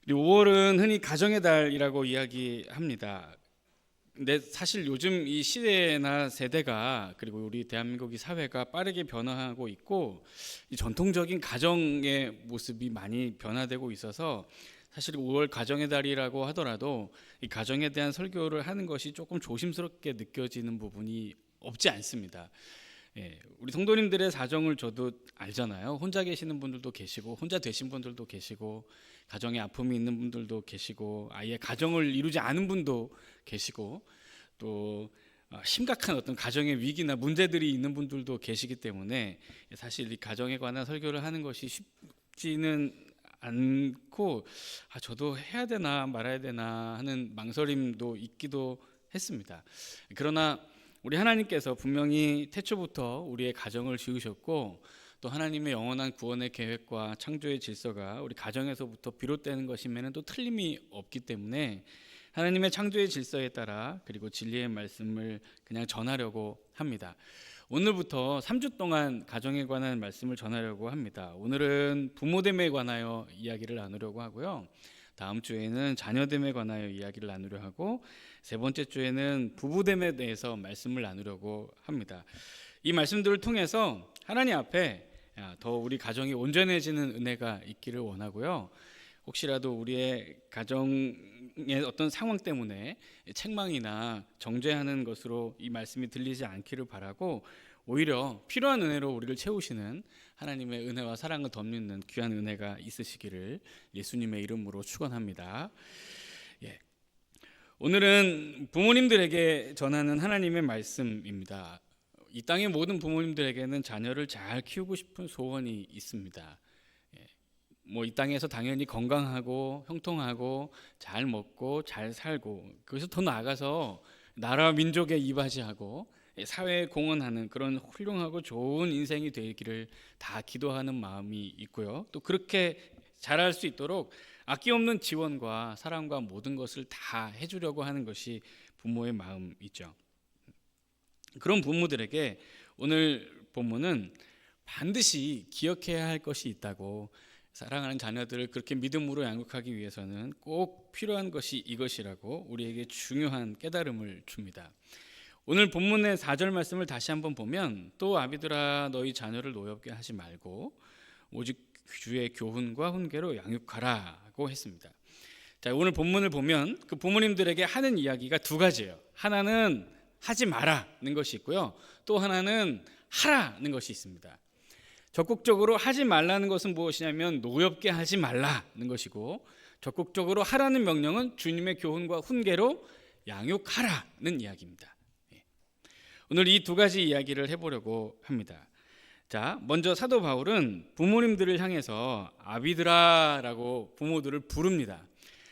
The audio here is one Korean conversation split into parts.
우리 5월은 흔히 가정의 달이라고 이야기합니다. 근데 사실 요즘 이 시대나 세대가 그리고 우리 대한민국의 사회가 빠르게 변화하고 있고 이 전통적인 가정의 모습이 많이 변화되고 있어서 사실 5월 가정의 달이라고 하더라도 이 가정에 대한 설교를 하는 것이 조금 조심스럽게 느껴지는 부분이 없지 않습니다. 우리 성도님들의 사정을 저도 알잖아요. 혼자 계시는 분들도 계시고 혼자 되신 분들도 계시고 가정에 아픔이 있는 분들도 계시고 아예 가정을 이루지 않은 분도 계시고 또 심각한 어떤 가정의 위기나 문제들이 있는 분들도 계시기 때문에 사실 이 가정에 관한 설교를 하는 것이 쉽지는 않고 저도 해야 되나 말아야 되나 하는 망설임도 있기도 했습니다. 그러나 우리 하나님께서 분명히 태초부터 우리의 가정을 지으셨고 또 하나님의 영원한 구원의 계획과 창조의 질서가 우리 가정에서부터 비롯되는 것임에는 또 틀림이 없기 때문에 하나님의 창조의 질서에 따라 그리고 진리의 말씀을 그냥 전하려고 합니다. 오늘부터 3주 동안 가정에 관한 말씀을 전하려고 합니다. 오늘은 부모됨에 관하여 이야기를 나누려고 하고요. 다음 주에는 자녀됨에 관하여 이야기를 나누려 하고 세 번째 주에는 부부됨에 대해서 말씀을 나누려고 합니다. 이 말씀들을 통해서 하나님 앞에 더 우리 가정이 온전해지는 은혜가 있기를 원하고요. 혹시라도 우리의 가정의 어떤 상황 때문에 책망이나 정죄하는 것으로 이 말씀이 들리지 않기를 바라고 오히려 필요한 은혜로 우리를 채우시는 하나님의 은혜와 사랑을 덧입는 귀한 은혜가 있으시기를 예수님의 이름으로 축원합니다. 오늘은 부모님들에게 전하는 하나님의 말씀입니다. 이 땅의 모든 부모님들에게는 자녀를 잘 키우고 싶은 소원이 있습니다. 이 땅에서 당연히 건강하고 형통하고 잘 먹고 잘 살고 거기서 더 나아가서 나라 민족에 이바지하고 사회에 공헌하는 그런 훌륭하고 좋은 인생이 되기를 다 기도하는 마음이 있고요. 또 그렇게 잘할 수 있도록 아낌없는 지원과 사랑과 모든 것을 다 해주려고 하는 것이 부모의 마음이죠. 그런 부모들에게 오늘 본문은 반드시 기억해야 할 것이 있다고, 사랑하는 자녀들을 그렇게 믿음으로 양육하기 위해서는 꼭 필요한 것이 이것이라고 우리에게 중요한 깨달음을 줍니다. 오늘 본문의 4절 말씀을 다시 한번 보면 또 아비들아 너희 자녀를 노엽게 하지 말고 오직 주의 교훈과 훈계로 양육하라고 했습니다. 자, 오늘 본문을 보면 그 부모님들에게 하는 이야기가 두 가지예요. 하나는 하지 마라는 것이 있고요. 또 하나는 하라는 것이 있습니다. 적극적으로 하지 말라는 것은 무엇이냐면 노엽게 하지 말라는 것이고, 적극적으로 하라는 명령은 주님의 교훈과 훈계로 양육하라는 이야기입니다. 오늘 이 두 가지 이야기를 해보려고 합니다. 자, 먼저 사도 바울은 부모님들을 향해서 아비드라라고 부모들을 부릅니다.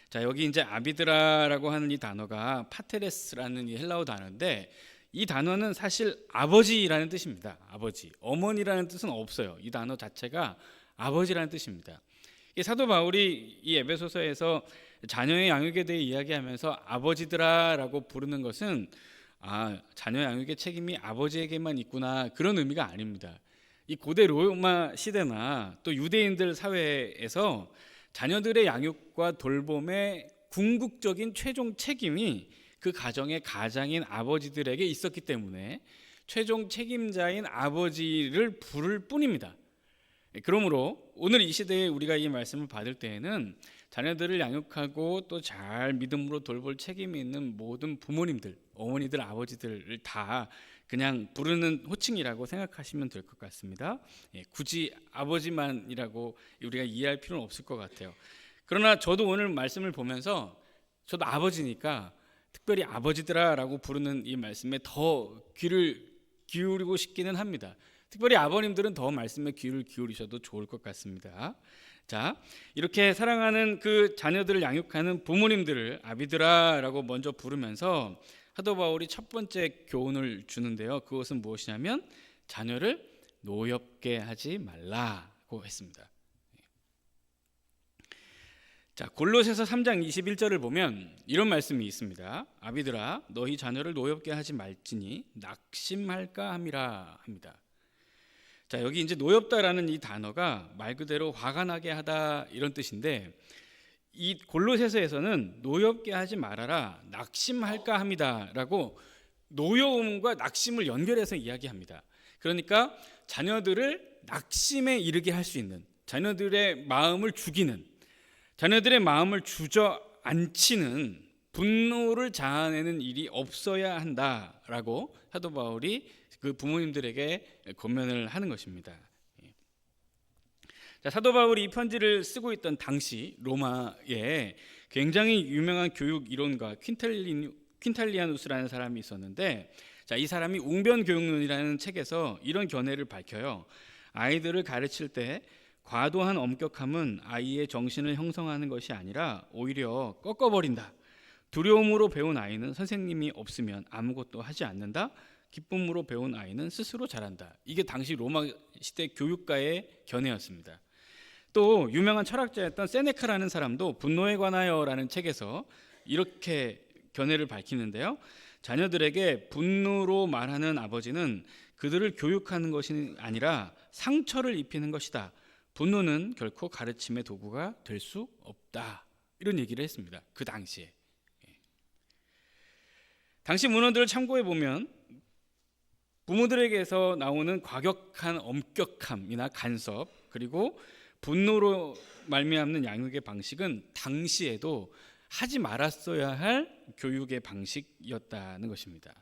자, 여기 이제 아비드라라고 하는 이 단어가 파테레스라는 이 헬라어 단어인데 이 단어는 사실 아버지라는 뜻입니다. 아버지, 어머니라는 뜻은 없어요. 이 단어 자체가 아버지라는 뜻입니다. 이 사도 바울이 이 에베소서에서 자녀의 양육에 대해 이야기하면서 아버지들아라고 부르는 것은 자녀 양육의 책임이 아버지에게만 있구나, 그런 의미가 아닙니다. 이 고대 로마 시대나 또 유대인들 사회에서 자녀들의 양육과 돌봄의 궁극적인 최종 책임이 그 가정의 가장인 아버지들에게 있었기 때문에 최종 책임자인 아버지를 부를 뿐입니다. 그러므로 오늘 이 시대에 우리가 이 말씀을 받을 때에는 자녀들을 양육하고 또 잘 믿음으로 돌볼 책임이 있는 모든 부모님들, 어머니들, 아버지들을 다 그냥 부르는 호칭이라고 생각하시면 될 것 같습니다. 굳이 아버지만이라고 우리가 이해할 필요는 없을 것 같아요. 그러나 저도 오늘 말씀을 보면서 저도 아버지니까 특별히 아버지들아라고 부르는 이 말씀에 더 귀를 기울이고 싶기는 합니다. 특별히 아버님들은 더 말씀에 귀를 기울이셔도 좋을 것 같습니다. 자, 이렇게 사랑하는 그 자녀들을 양육하는 부모님들을 아비드라라고 먼저 부르면서 사도 바울이 첫 번째 교훈을 주는데요. 그것은 무엇이냐면 자녀를 노엽게 하지 말라고 했습니다. 자, 골로새서 3장 21절을 보면 이런 말씀이 있습니다. 아비들아 너희 자녀를 노엽게 하지 말지니 낙심할까 함이라 합니다. 자, 여기 이제 노엽다라는 이 단어가 말 그대로 화가 나게 하다 이런 뜻인데, 이 골로새서에서는 노엽게 하지 말아라 낙심할까 합니다라고 노여움과 낙심을 연결해서 이야기합니다. 그러니까 자녀들을 낙심에 이르게 할 수 있는, 자녀들의 마음을 죽이는, 자녀들의 마음을 주저앉히는 분노를 자아내는 일이 없어야 한다라고 사도 바울이 그 부모님들에게 권면을 하는 것입니다. 자, 사도 바울이 이 편지를 쓰고 있던 당시 로마에 굉장히 유명한 교육 이론가 퀸탈리아누스라는 사람이 있었는데, 자, 이 사람이 웅변교육론이라는 책에서 이런 견해를 밝혀요. 아이들을 가르칠 때 과도한 엄격함은 아이의 정신을 형성하는 것이 아니라 오히려 꺾어버린다. 두려움으로 배운 아이는 선생님이 없으면 아무것도 하지 않는다. 기쁨으로 배운 아이는 스스로 잘한다. 이게 당시 로마 시대 교육가의 견해였습니다. 또 유명한 철학자였던 세네카라는 사람도 분노에 관하여라는 책에서 이렇게 견해를 밝히는데요. 자녀들에게 분노로 말하는 아버지는 그들을 교육하는 것이 아니라 상처를 입히는 것이다. 분노는 결코 가르침의 도구가 될 수 없다. 이런 얘기를 했습니다. 그 당시에. 당시 문헌들을 참고해 보면 부모들에게서 나오는 과격한 엄격함이나 간섭, 그리고 분노로 말미암는 양육의 방식은 당시에도 하지 말았어야 할 교육의 방식이었다는 것입니다.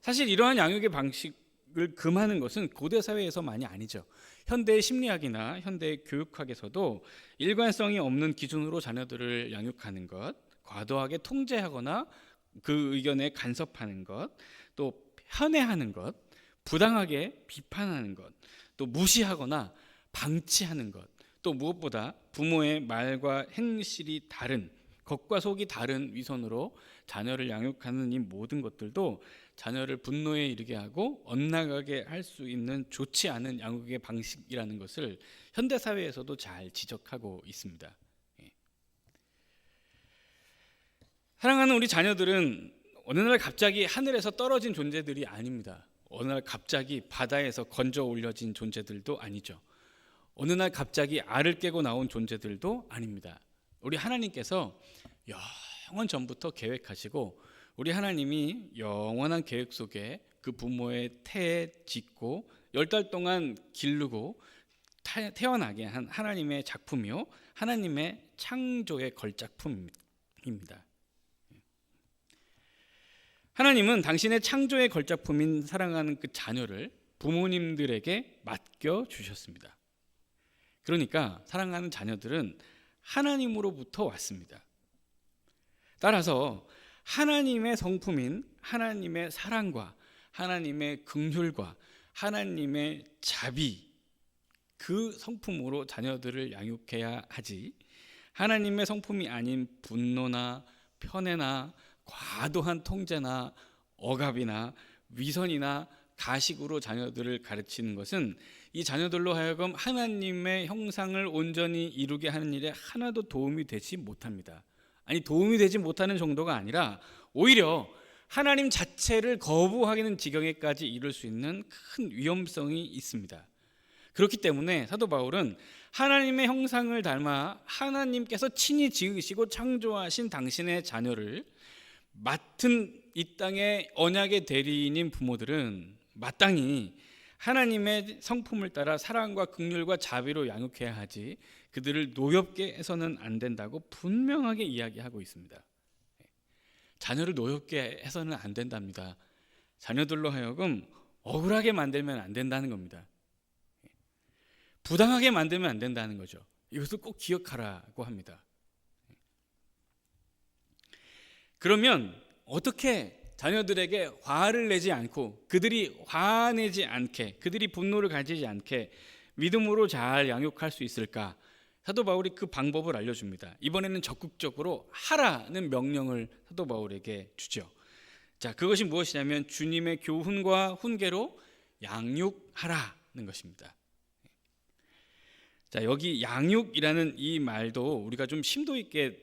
사실 이러한 양육의 방식을 금하는 것은 고대 사회에서만이 아니죠. 현대 심리학이나 현대 교육학에서도 일관성이 없는 기준으로 자녀들을 양육하는 것, 과도하게 통제하거나 그 의견에 간섭하는 것, 또 편애하는 것, 부당하게 비판하는 것, 또 무시하거나 방치하는 것, 또 무엇보다 부모의 말과 행실이 다른, 겉과 속이 다른 위선으로 자녀를 양육하는 이 모든 것들도 자녀를 분노에 이르게 하고 엇나가게 할 수 있는 좋지 않은 양육의 방식이라는 것을 현대 사회에서도 잘 지적하고 있습니다. 사랑하는 우리 자녀들은 어느 날 갑자기 하늘에서 떨어진 존재들이 아닙니다. 어느 날 갑자기 바다에서 건져 올려진 존재들도 아니죠. 어느 날 갑자기 알을 깨고 나온 존재들도 아닙니다. 우리 하나님께서 영원 전부터 계획하시고 우리 하나님이 영원한 계획 속에 그 부모의 태에 짓고 10달 동안 기르고 태어나게 한 하나님의 작품이요, 하나님의 창조의 걸작품입니다. 하나님은 당신의 창조의 걸작품인 사랑하는 그 자녀를 부모님들에게 맡겨 주셨습니다. 그러니까 사랑하는 자녀들은 하나님으로부터 왔습니다. 따라서 하나님의 성품인 하나님의 사랑과 하나님의 긍휼과 하나님의 자비, 그 성품으로 자녀들을 양육해야 하지, 하나님의 성품이 아닌 분노나 편애나 과도한 통제나 억압이나 위선이나 가식으로 자녀들을 가르치는 것은 이 자녀들로 하여금 하나님의 형상을 온전히 이루게 하는 일에 하나도 도움이 되지 못합니다. 아니, 도움이 되지 못하는 정도가 아니라 오히려 하나님 자체를 거부하기는 지경에까지 이를 수 있는 큰 위험성이 있습니다. 그렇기 때문에 사도 바울은 하나님의 형상을 닮아 하나님께서 친히 지으시고 창조하신 당신의 자녀를 맡은 이 땅의 언약의 대리인인 부모들은 마땅히 하나님의 성품을 따라 사랑과 긍휼과 자비로 양육해야 하지 그들을 노엽게 해서는 안 된다고 분명하게 이야기하고 있습니다. 자녀를 노엽게 해서는 안 된답니다. 자녀들로 하여금 억울하게 만들면 안 된다는 겁니다. 부당하게 만들면 안 된다는 거죠. 이것을 꼭 기억하라고 합니다. 그러면 어떻게 자녀들에게 화를 내지 않고 그들이 화내지 않게, 그들이 분노를 가지지 않게 믿음으로 잘 양육할 수 있을까? 사도 바울이 그 방법을 알려줍니다. 이번에는 적극적으로 하라는 명령을 사도 바울에게 주죠. 자, 그것이 무엇이냐면 주님의 교훈과 훈계로 양육하라는 것입니다. 자, 여기 양육이라는 이 말도 우리가 좀 심도 있게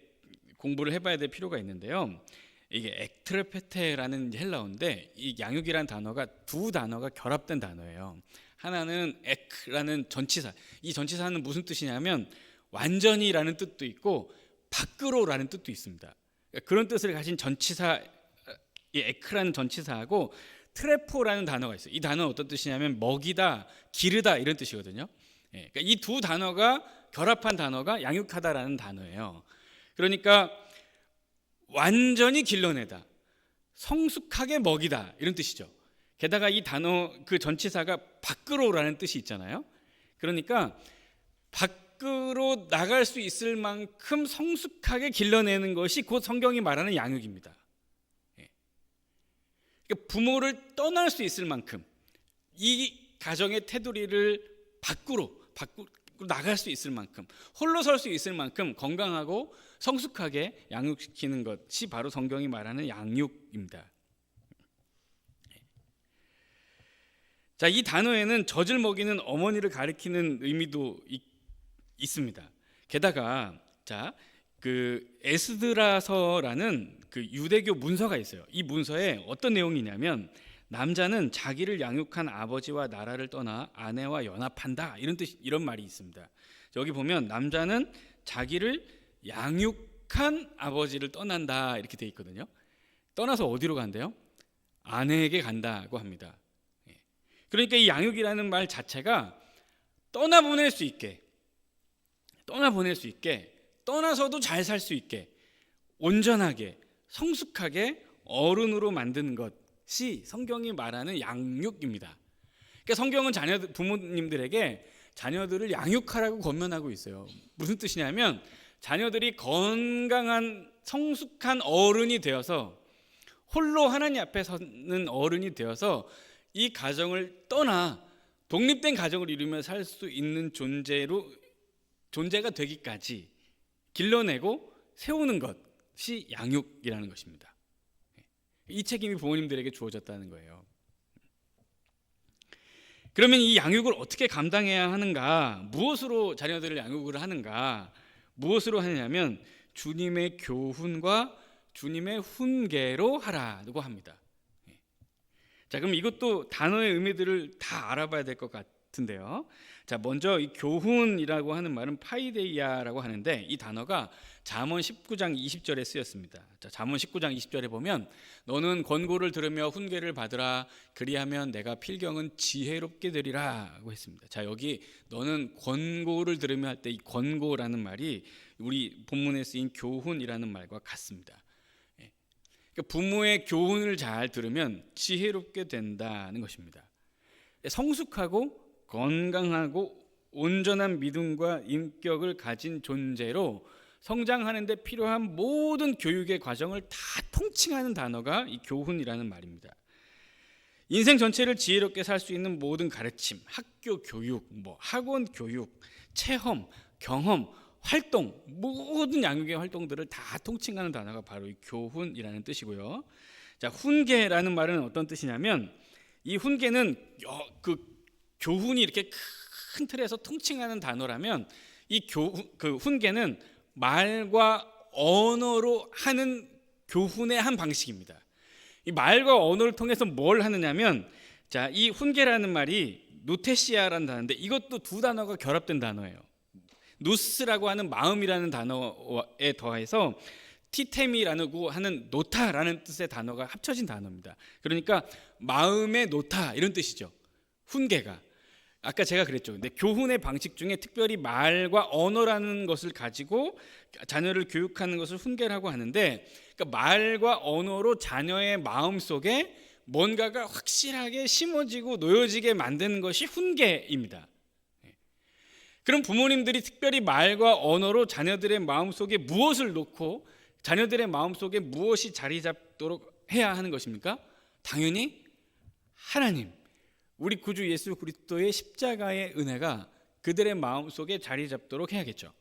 공부를 해봐야 될 필요가 있는데요. 이게 엑트레페테라는 헬라어인데 이 양육이라는 단어가 두 단어가 결합된 단어예요. 하나는 엑라는 전치사. 이 전치사는 무슨 뜻이냐면 완전히라는 뜻도 있고 밖으로라는 뜻도 있습니다. 그런 뜻을 가진 전치사, 이 에크라는 전치사하고 트레포라는 단어가 있어요. 이 단어는 어떤 뜻이냐면 먹이다, 기르다 이런 뜻이거든요. 그러니까 이 두 단어가 결합한 단어가 양육하다라는 단어예요. 그러니까 완전히 길러내다, 성숙하게 먹이다 이런 뜻이죠. 게다가 이 단어 그 전치사가 밖으로라는 뜻이 있잖아요. 그러니까 밖으로 나갈 수 있을 만큼 성숙하게 길러내는 것이 곧 성경이 말하는 양육입니다. 그러니까 부모를 떠날 수 있을 만큼, 이 가정의 테두리를 밖으로 나갈 수 있을 만큼, 홀로 설 수 있을 만큼 건강하고 성숙하게 양육시키는 것이 바로 성경이 말하는 양육입니다. 자, 이 단어에는 젖을 먹이는 어머니를 가리키는 의미도 있습니다. 게다가 그 에스드라서라는 그 유대교 문서가 있어요. 이 문서에 어떤 내용이냐면 남자는 자기를 양육한 아버지와 나라를 떠나 아내와 연합한다 이런 말이 있습니다. 여기 보면 남자는 자기를 양육한 아버지를 떠난다 이렇게 돼 있거든요. 떠나서 어디로 간대요? 아내에게 간다고 합니다. 그러니까 이 양육이라는 말 자체가 떠나보낼 수 있게, 떠나서도 잘 살 수 있게, 온전하게 성숙하게 어른으로 만드는 것이 성경이 말하는 양육입니다. 그러니까 성경은 부모님들에게 자녀들을 양육하라고 권면하고 있어요. 무슨 뜻이냐면 자녀들이 건강한 성숙한 어른이 되어서 홀로 하나님 앞에 서는 어른이 되어서 이 가정을 떠나 독립된 가정을 이루며 살 수 있는 존재가 되기까지 길러내고 세우는 것이 양육이라는 것입니다. 이 책임이 부모님들에게 주어졌다는 거예요. 그러면 이 양육을 어떻게 감당해야 하는가? 무엇으로 자녀들을 양육을 하는가? 무엇으로 하느냐면 주님의 교훈과 주님의 훈계로 하라고 합니다. 자, 그럼 이것도 단어의 의미들을 다 알아봐야 될 것 같은데요. 자, 먼저 이 교훈이라고 하는 말은 파이데이아라고 하는데 이 단어가 잠언 19장 20절에 쓰였습니다. 자, 잠언 19장 20절에 보면 너는 권고를 들으며 훈계를 받으라 그리하면 내가 필경은 지혜롭게 되리라고 했습니다. 자, 여기 너는 권고를 들으며 할 때 이 권고라는 말이 우리 본문에 쓰인 교훈이라는 말과 같습니다. 부모의 교훈을 잘 들으면 지혜롭게 된다는 것입니다. 성숙하고 건강하고 온전한 믿음과 인격을 가진 존재로 성장하는 데 필요한 모든 교육의 과정을 다 통칭하는 단어가 이 교훈이라는 말입니다. 인생 전체를 지혜롭게 살 수 있는 모든 가르침, 학교 교육, 학원 교육, 체험, 경험, 활동, 모든 양육의 활동들을 다 통칭하는 단어가 바로 이 교훈이라는 뜻이고요. 자, 훈계라는 말은 어떤 뜻이냐면 이 훈계는 그 교훈이 이렇게 큰 틀에서 통칭하는 단어라면 이 그 훈계는 말과 언어로 하는 교훈의 한 방식입니다. 이 말과 언어를 통해서 뭘 하느냐면 자, 이 훈계라는 말이 노테시아라는 단어인데 이것도 두 단어가 결합된 단어예요. 누스라고 하는 마음이라는 단어에 더해서 티템이라고 하는 노타라는 뜻의 단어가 합쳐진 단어입니다. 그러니까 마음의 노타 이런 뜻이죠. 훈계가. 아까 제가 그랬죠. 근데 교훈의 방식 중에 특별히 말과 언어라는 것을 가지고 자녀를 교육하는 것을 훈계라고 하는데 그러니까 말과 언어로 자녀의 마음 속에 뭔가가 확실하게 심어지고 놓여지게 만드는 것이 훈계입니다. 그럼 부모님들이 특별히 말과 언어로 자녀들의 마음속에 무엇을 놓고 자녀들의 마음속에 무엇이 자리 잡도록 해야 하는 것입니까? 당연히 하나님, 우리 구주 예수 그리스도의 십자가의 은혜가 그들의 마음속에 자리 잡도록 해야겠죠.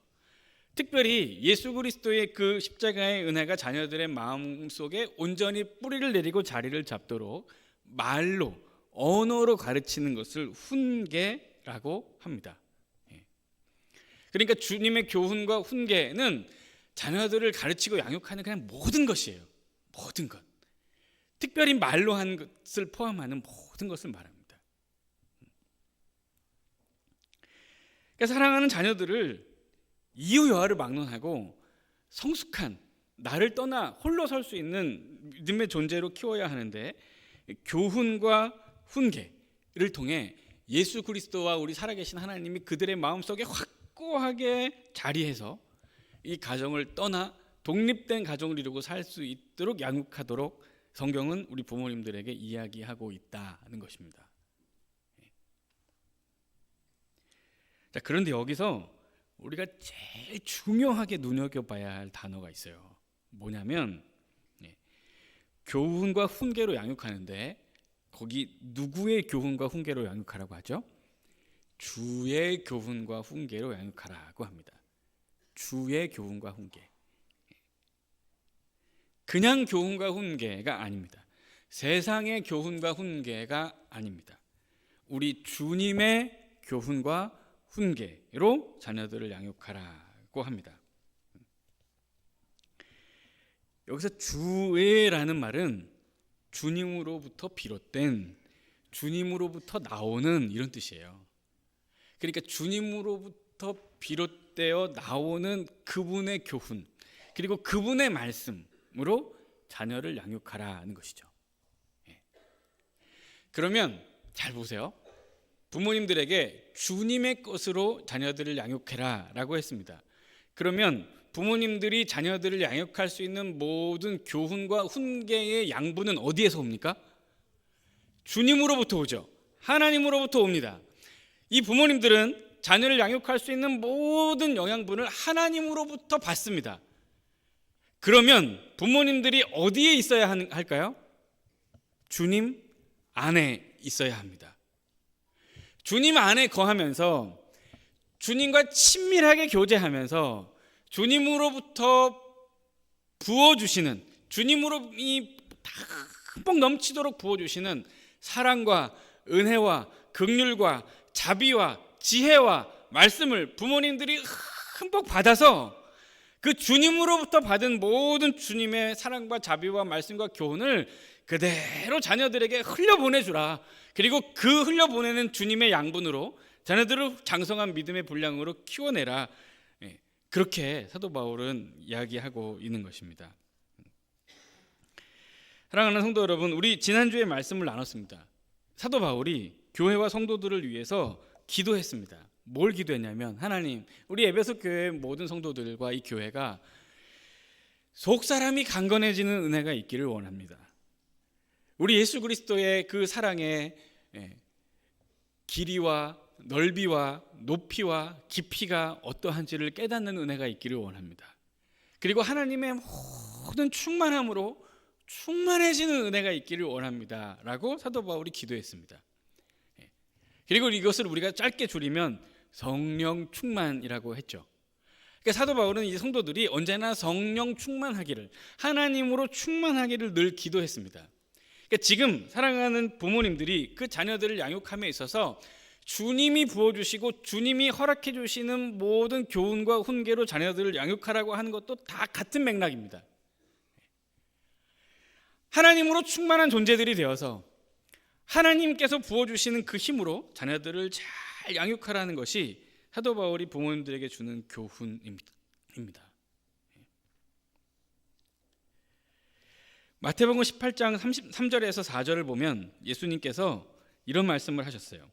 특별히 예수 그리스도의 그 십자가의 은혜가 자녀들의 마음속에 온전히 뿌리를 내리고 자리를 잡도록 말로, 언어로 가르치는 것을 훈계라고 합니다. 그러니까 주님의 교훈과 훈계는 자녀들을 가르치고 양육하는 그냥 모든 것이에요. 모든 것. 특별히 말로 한 것을 포함하는 모든 것을 말합니다. 그러니까 사랑하는 자녀들을 이유 여하를 막론하고 성숙한, 나를 떠나 홀로 설 수 있는 믿음의 존재로 키워야 하는데, 교훈과 훈계를 통해 예수 그리스도와 우리 살아계신 하나님이 그들의 마음속에 확고하게 자리해서 이 가정을 떠나 독립된 가정을 이루고 살 수 있도록 양육하도록 성경은 우리 부모님들에게 이야기하고 있다는 것입니다. 자, 그런데 여기서 우리가 제일 중요하게 눈여겨봐야 할 단어가 있어요. 뭐냐면 교훈과 훈계로 양육하는데, 거기 누구의 교훈과 훈계로 양육하라고 하죠? 주의 교훈과 훈계로 양육하라고 합니다. 주의 교훈과 훈계. 그냥 교훈과 훈계가 아닙니다. 세상의 교훈과 훈계가 아닙니다. 우리 주님의 교훈과 훈계로 자녀들을 양육하라고 합니다. 여기서 주의라는 말은 주님으로부터 비롯된, 주님으로부터 나오는 이런 뜻이에요. 그러니까 주님으로부터 비롯되어 나오는 그분의 교훈, 그리고 그분의 말씀으로 자녀를 양육하라는 것이죠. 그러면 잘 보세요. 부모님들에게 주님의 것으로 자녀들을 양육해라 라고 했습니다. 그러면 부모님들이 자녀들을 양육할 수 있는 모든 교훈과 훈계의 양분은 어디에서 옵니까? 주님으로부터 오죠. 하나님으로부터 옵니다. 이 부모님들은 자녀를 양육할 수 있는 모든 영양분을 하나님으로부터 받습니다. 그러면 부모님들이 어디에 있어야 할까요? 주님 안에 있어야 합니다. 주님 안에 거하면서 주님과 친밀하게 교제하면서 주님으로부터 부어주시는, 주님으로 흠뻑 넘치도록 부어주시는 사랑과 은혜와 긍휼과 자비와 지혜와 말씀을 부모님들이 흠뻑 받아서 그 주님으로부터 받은 모든 주님의 사랑과 자비와 말씀과 교훈을 그대로 자녀들에게 흘려보내주라. 그리고 그 흘려보내는 주님의 양분으로 자녀들을 장성한 믿음의 분량으로 키워내라. 그렇게 사도 바울은 이야기하고 있는 것입니다. 사랑하는 성도 여러분, 우리 지난주에 말씀을 나눴습니다. 사도 바울이 교회와 성도들을 위해서 기도했습니다. 뭘 기도했냐면, 하나님, 우리 에베소 교회 모든 성도들과 이 교회가 속사람이 강건해지는 은혜가 있기를 원합니다. 우리 예수 그리스도의 그 사랑의 길이와 넓이와 높이와 깊이가 어떠한지를 깨닫는 은혜가 있기를 원합니다. 그리고 하나님의 모든 충만함으로 충만해지는 은혜가 있기를 원합니다 라고 사도 바울이 기도했습니다. 그리고 이것을 우리가 짧게 줄이면 성령 충만이라고 했죠. 그러니까 사도 바울은 이 성도들이 언제나 성령 충만하기를, 하나님으로 충만하기를 늘 기도했습니다. 그러니까 지금 사랑하는 부모님들이 그 자녀들을 양육함에 있어서 주님이 부어주시고 주님이 허락해 주시는 모든 교훈과 훈계로 자녀들을 양육하라고 하는 것도 다 같은 맥락입니다. 하나님으로 충만한 존재들이 되어서 하나님께서 부어주시는 그 힘으로 자녀들을 잘 양육하라는 것이 사도 바울이 부모님들에게 주는 교훈입니다. 마태복음 18장 3절에서 4절을 보면 예수님께서 이런 말씀을 하셨어요.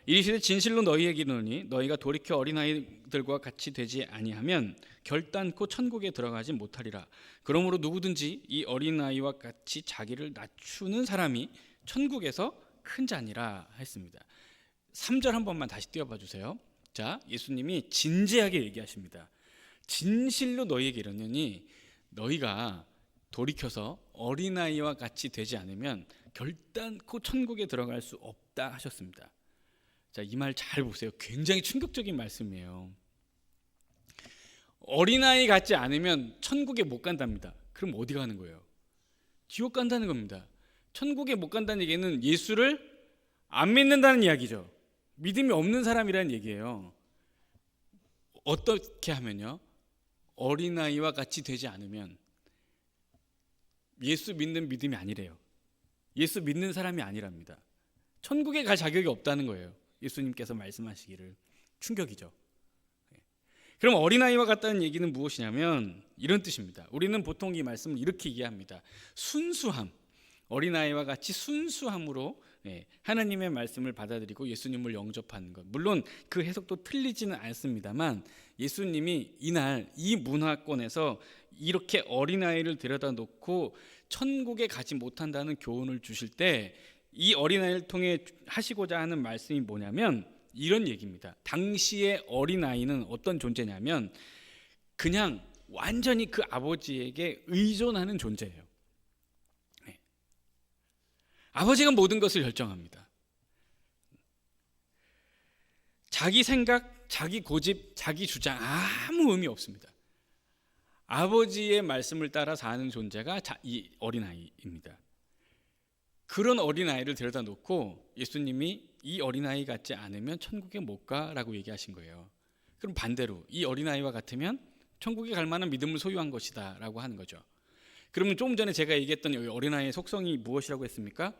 이르시되 진실로 너희에게 이르노니 너희가 돌이켜 어린아이들과 같이 되지 아니하면 결단코 천국에 들어가지 못하리라. 그러므로 누구든지 이 어린아이와 같이 자기를 낮추는 사람이 천국에서 큰 자니라 했습니다. 3절 한 번만 다시 띄워봐 주세요. 자, 예수님이 진지하게 얘기하십니다. 진실로 너희에게 이르노니 너희가 돌이켜서 어린아이와 같이 되지 않으면 결단코 천국에 들어갈 수 없다 하셨습니다. 자, 이 말 잘 보세요. 굉장히 충격적인 말씀이에요. 어린아이 같지 않으면 천국에 못 간답니다. 그럼 어디 가는 거예요? 지옥 간다는 겁니다. 천국에 못 간다는 얘기는 예수를 안 믿는다는 이야기죠. 믿음이 없는 사람이라는 얘기예요. 어떻게 하면요? 어린아이와 같이 되지 않으면 예수 믿는 믿음이 아니래요. 예수 믿는 사람이 아니랍니다. 천국에 갈 자격이 없다는 거예요. 예수님께서 말씀하시기를. 충격이죠. 그럼 어린아이와 같다는 얘기는 무엇이냐면 이런 뜻입니다. 우리는 보통 이 말씀을 이렇게 이해합니다. 순수함, 어린아이와 같이 순수함으로 하나님의 말씀을 받아들이고 예수님을 영접하는 것. 물론 그 해석도 틀리지는 않습니다만 예수님이 이날 이 문화권에서 이렇게 어린아이를 데려다 놓고 천국에 가지 못한다는 교훈을 주실 때 이 어린아이를 통해 하시고자 하는 말씀이 뭐냐면 이런 얘기입니다. 당시의 어린아이는 어떤 존재냐면 그냥 완전히 그 아버지에게 의존하는 존재예요. 아버지가 모든 것을 결정합니다. 자기 생각, 자기 고집, 자기 주장 아무 의미 없습니다. 아버지의 말씀을 따라 사는 존재가 이 어린아이입니다. 그런 어린아이를 데려다 놓고 예수님이 이 어린아이 같지 않으면 천국에 못 가라고 얘기하신 거예요. 그럼 반대로 이 어린아이와 같으면 천국에 갈 만한 믿음을 소유한 것이다 라고 하는 거죠. 그러면 조금 전에 제가 얘기했던 이 어린아이의 속성이 무엇이라고 했습니까?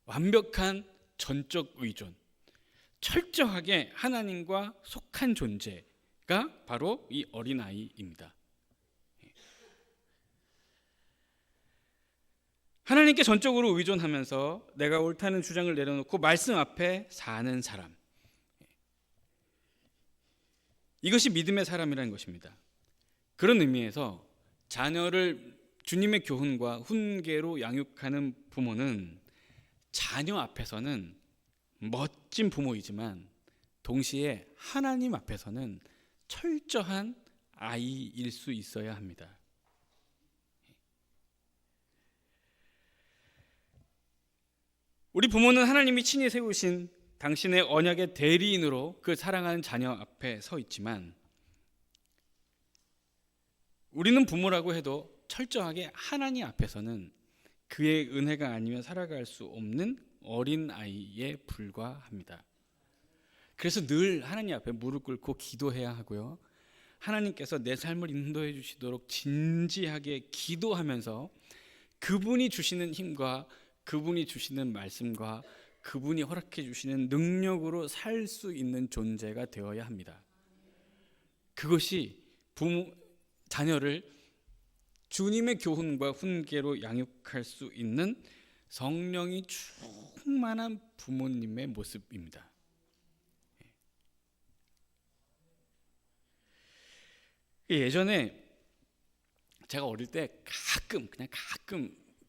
완벽한 전적 의존, 철저하게 하나님과 속한 존재가 바로 이 어린아이입니다. 하나님께 전적으로 의존하면서 내가 옳다는 주장을 내려놓고 말씀 앞에 사는 사람, 이것이 믿음의 사람이라는 것입니다. 그런 의미에서 자녀를 주님의 교훈과 훈계로 양육하는 부모는 자녀 앞에서는 멋진 부모이지만 동시에 하나님 앞에서는 철저한 아이일 수 있어야 합니다. 우리 부모는 하나님이 친히 세우신 당신의 언약의 대리인으로 그 사랑하는 자녀 앞에 서 있지만 우리는 부모라고 해도 철저하게 하나님 앞에서는 그의 은혜가 아니면 살아갈 수 없는 어린아이에 불과합니다. 그래서 늘 하나님 앞에 무릎 꿇고 기도해야 하고요. 하나님께서 내 삶을 인도해 주시도록 진지하게 기도하면서 그분이 주시는 힘과 그분이 주시는 말씀과 그분이 허락해 주시는 능력으로 살 수 있는 존재가 되어야 합니다. 그것이 자녀를 주님의 교훈과 훈계로 양육할 수 있는 성령이 충만한 부모님의 모습입니다. 예전에 제가 어릴 때 가끔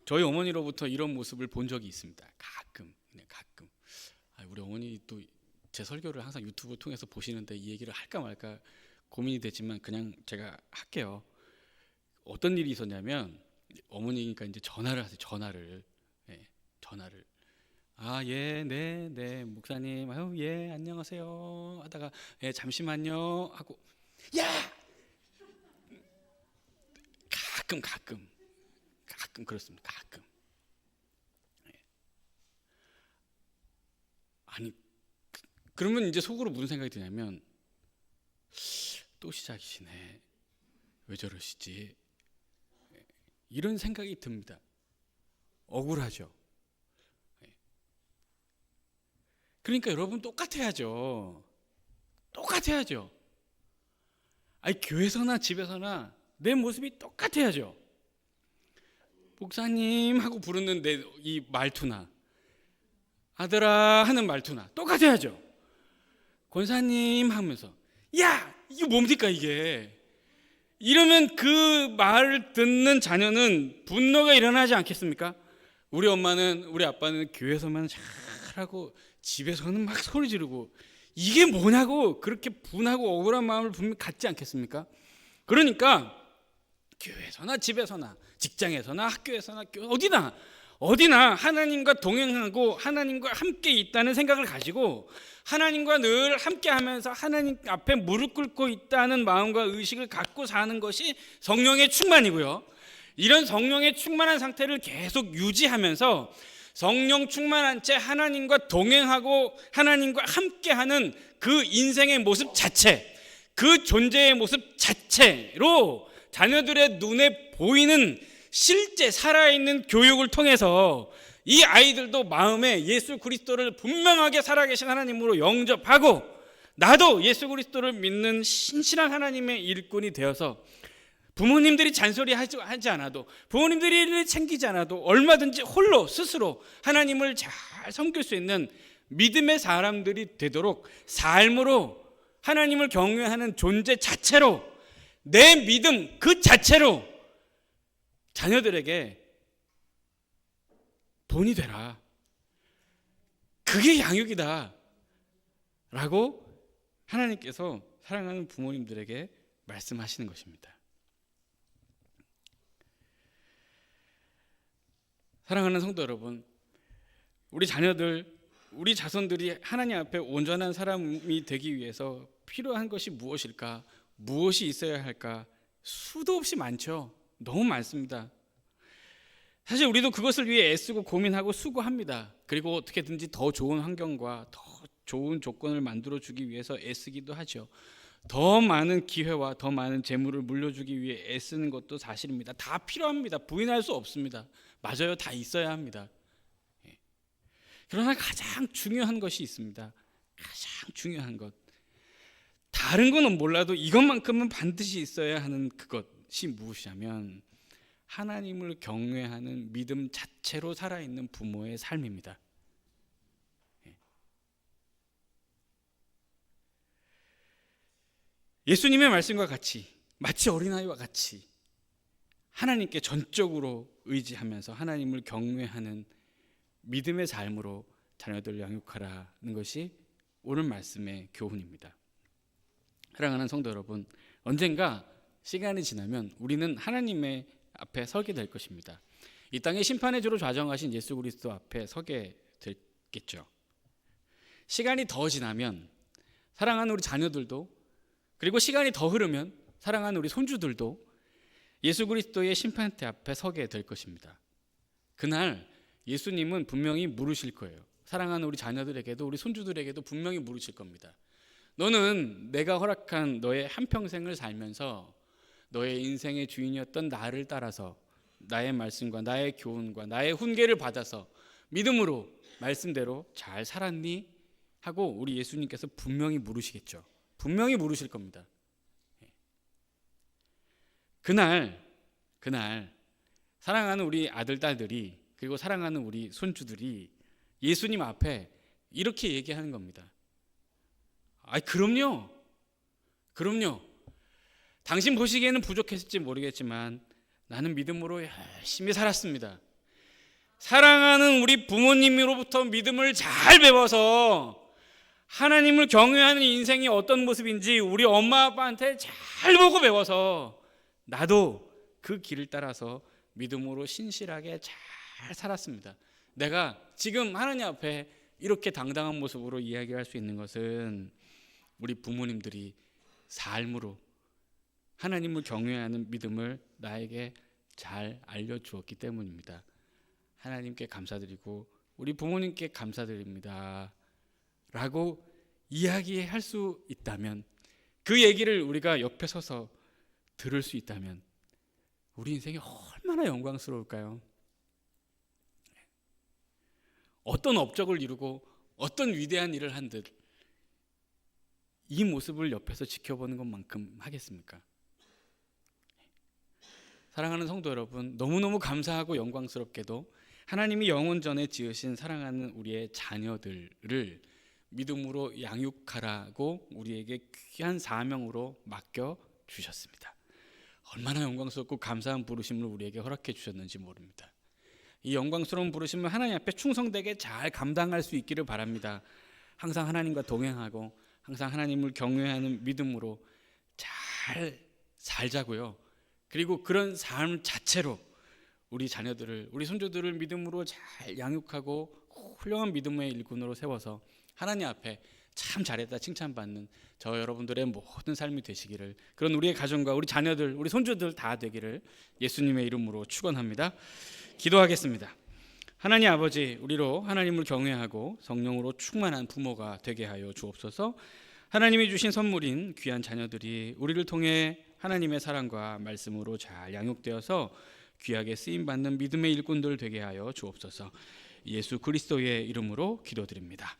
저희 어머니로부터 이런 모습을 본 적이 있습니다. 가끔. 우리 어머니 또 제 설교를 항상 유튜브 통해서 보시는데 이 얘기를 할까 말까 고민이 되지만 그냥 제가 할게요. 어떤 일이 있었냐면 어머니가 이제 전화를 하세요. 전화를. 네, 목사님, 예, 안녕하세요. 하다가 잠시만요 하고 야! 가끔 그렇습니다. 가끔. 아니 그러면 이제 속으로 무슨 생각이 드냐면 또 시작이시네. 왜 저러시지? 이런 생각이 듭니다. 억울하죠. 그러니까 여러분 똑같아야죠. 아니 교회에서나 집에서나 내 모습이 똑같아야죠. 목사님 하고 부르는 내 이 말투나 아들아 하는 말투나 똑같아야죠. 권사님 하면서 야 이게 뭡니까 이게. 이러면 그 말을 듣는 자녀는 분노가 일어나지 않겠습니까? 우리 엄마는 우리 아빠는 교회에서만 잘하고 집에서는 막 소리 지르고 이게 뭐냐고 그렇게 분하고 억울한 마음을 분명히 갖지 않겠습니까? 그러니까 교회에서나 집에서나 직장에서나 학교에서나 어디나 하나님과 동행하고 하나님과 함께 있다는 생각을 가지고 하나님과 늘 함께하면서 하나님 앞에 무릎 꿇고 있다는 마음과 의식을 갖고 사는 것이 성령의 충만이고요. 이런 성령의 충만한 상태를 계속 유지하면서 성령 충만한 채 하나님과 동행하고 하나님과 함께하는 그 인생의 모습 자체, 그 존재의 모습 자체로 자녀들의 눈에 보이는 실제 살아있는 교육을 통해서 이 아이들도 마음에 예수 그리스도를 분명하게 살아계신 하나님으로 영접하고 나도 예수 그리스도를 믿는 신실한 하나님의 일꾼이 되어서 부모님들이 잔소리하지 않아도, 부모님들이 챙기지 않아도 얼마든지 홀로 스스로 하나님을 잘 섬길 수 있는 믿음의 사람들이 되도록 삶으로 하나님을 경외하는 존재 자체로, 내 믿음 그 자체로 자녀들에게 돈이 되라. 그게 양육이다 라고 하나님께서 사랑하는 부모님들에게 말씀하시는 것입니다. 사랑하는 성도 여러분, 우리 자녀들, 우리 자손들이 하나님 앞에 온전한 사람이 되기 위해서 필요한 것이 무엇일까? 무엇이 있어야 할까? 수도 없이 많죠. 너무 많습니다. 사실 우리도 그것을 위해 애쓰고 고민하고 수고합니다. 그리고 어떻게든지 더 좋은 환경과 더 좋은 조건을 만들어주기 위해서 애쓰기도 하죠. 더 많은 기회와 더 많은 재물을 물려주기 위해 애쓰는 것도 사실입니다. 다 필요합니다. 부인할 수 없습니다. 맞아요. 다 있어야 합니다. 그러나 가장 중요한 것이 있습니다. 가장 중요한 것. 다른 건 몰라도 이것만큼은 반드시 있어야 하는 그것이 무엇이냐면 하나님을 경외하는 믿음 자체로 살아있는 부모의 삶입니다. 예수님의 말씀과 같이, 마치 어린아이와 같이 하나님께 전적으로 의지하면서 하나님을 경외하는 믿음의 삶으로 자녀들을 양육하라는 것이 오늘 말씀의 교훈입니다. 사랑하는 성도 여러분, 언젠가 시간이 지나면 우리는 하나님의 앞에 서게 될 것입니다. 이 땅의 심판의 주로 좌정하신 예수 그리스도 앞에 서게 되겠죠. 시간이 더 지나면 사랑하는 우리 자녀들도, 그리고 시간이 더 흐르면 사랑하는 우리 손주들도 예수 그리스도의 심판대 앞에 서게 될 것입니다. 그날 예수님은 분명히 물으실 거예요. 사랑하는 우리 자녀들에게도 우리 손주들에게도 분명히 물으실 겁니다. 너는 내가 허락한 너의 한평생을 살면서 너의 인생의 주인이었던 나를 따라서 나의 말씀과 나의 교훈과 나의 훈계를 받아서 믿음으로 말씀대로 잘 살았니? 하고 우리 예수님께서 분명히 물으시겠죠. 분명히 물으실 겁니다. 그날 사랑하는 우리 아들, 딸들이, 그리고 사랑하는 우리 손주들이 예수님 앞에 이렇게 얘기하는 겁니다. 그럼요. 당신 보시기에는 부족했을지 모르겠지만 나는 믿음으로 열심히 살았습니다. 사랑하는 우리 부모님으로부터 믿음을 잘 배워서 하나님을 경외하는 인생이 어떤 모습인지 우리 엄마 아빠한테 잘 보고 배워서 나도 그 길을 따라서 믿음으로 신실하게 잘 살았습니다. 내가 지금 하나님 앞에 이렇게 당당한 모습으로 이야기할 수 있는 것은 우리 부모님들이 삶으로 하나님을 경외하는 믿음을 나에게 잘 알려주었기 때문입니다. 하나님께 감사드리고 우리 부모님께 감사드립니다 라고 이야기할 수 있다면, 그 얘기를 우리가 옆에 서서 들을 수 있다면 우리 인생이 얼마나 영광스러울까요? 어떤 업적을 이루고 어떤 위대한 일을 한 듯 이 모습을 옆에서 지켜보는 것만큼 하겠습니까? 사랑하는 성도 여러분, 너무너무 감사하고 영광스럽게도 하나님이 영원 전에 지으신 사랑하는 우리의 자녀들을 믿음으로 양육하라고 우리에게 귀한 사명으로 맡겨 주셨습니다. 얼마나 영광스럽고 감사한 부르심을 우리에게 허락해 주셨는지 모릅니다. 이 영광스러운 부르심을 하나님 앞에 충성되게 잘 감당할 수 있기를 바랍니다. 항상 하나님과 동행하고 항상 하나님을 경외하는 믿음으로 잘 살자고요. 그리고 그런 삶 자체로 우리 자녀들을, 우리 손주들을 믿음으로 잘 양육하고 훌륭한 믿음의 일꾼으로 세워서 하나님 앞에 참 잘했다 칭찬받는 저 여러분들의 모든 삶이 되시기를, 그런 우리의 가정과 우리 자녀들, 우리 손주들 다 되기를 예수님의 이름으로 축원합니다. 기도하겠습니다. 하나님 아버지, 우리로 하나님을 경외하고 성령으로 충만한 부모가 되게 하여 주옵소서. 하나님이 주신 선물인 귀한 자녀들이 우리를 통해 하나님의 사랑과 말씀으로 잘 양육되어서 귀하게 쓰임받는 믿음의 일꾼들 되게 하여 주옵소서. 예수 그리스도의 이름으로 기도드립니다.